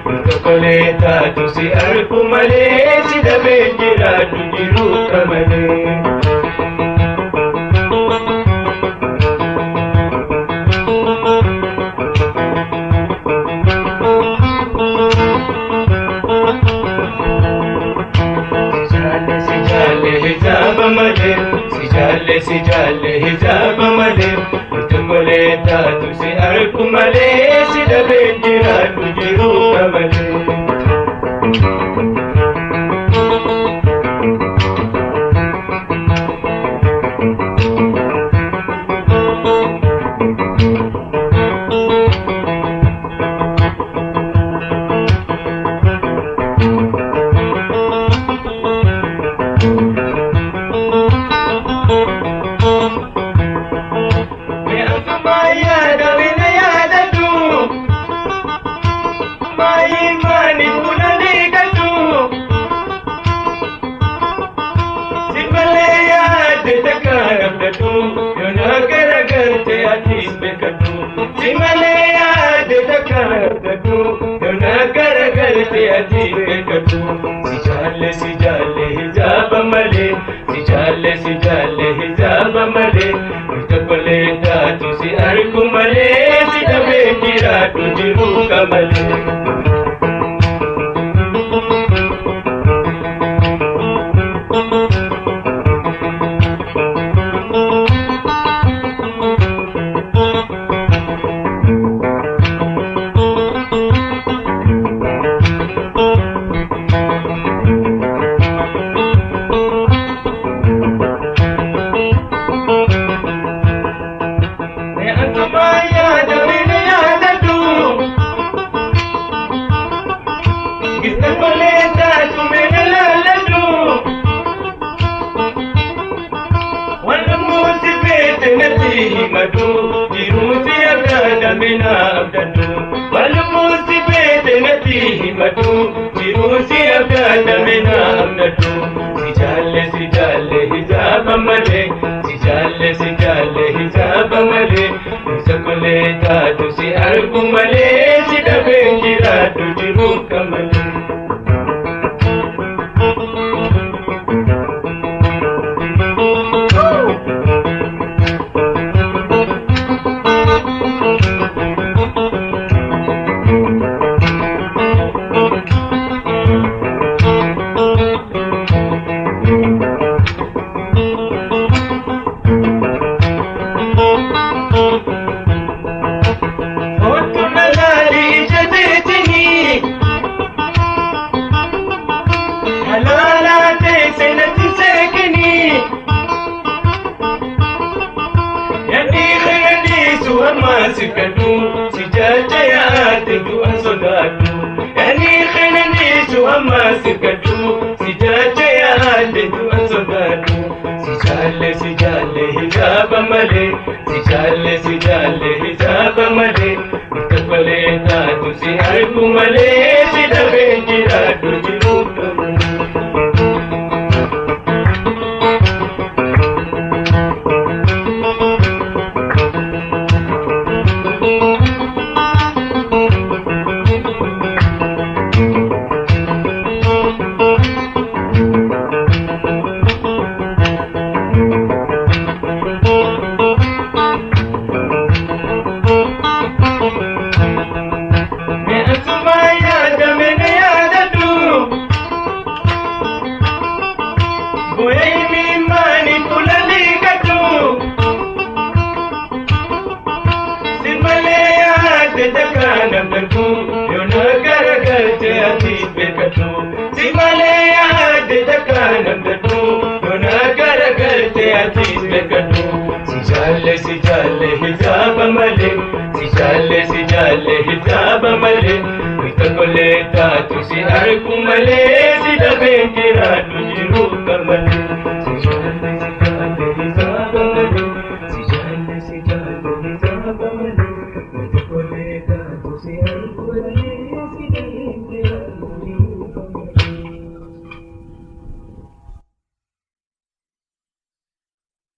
Tokoleetaatu si argu malee si dhabee jiraatu jiruu qamalee. Si jaalle hijaaba malee tokoleetaatu si argu malee si dhabee jiraatu jiruu qamalee. Si jaalle hijaaba malee si jaalle hijaaba malee tokoleetaatu si argu malee si dhabee jiraatu jiruu qamalee. Si jaalle hijaaba malee si jaalle hijaaba malee tokoleetaatu si argu malee si dhabee jiraatu jiruu qamalee. Si jajjayaate du'a sodaatu yani xenaniisu amma sirkatu si jajjayaate du'a sodaatu si jaalle hijaaba malee si jaalle hijaaba malee tokoleetaatu si argu malee si dhabee jiraatu jiruu qamalee. Si jaalle hijaaba malee si jaalle hijaaba malee tokoleetaatu si argu malee si dhabee jiraatu jiruu qamalee. Si jaalle hijaaba malee si jaalle hijaaba malee.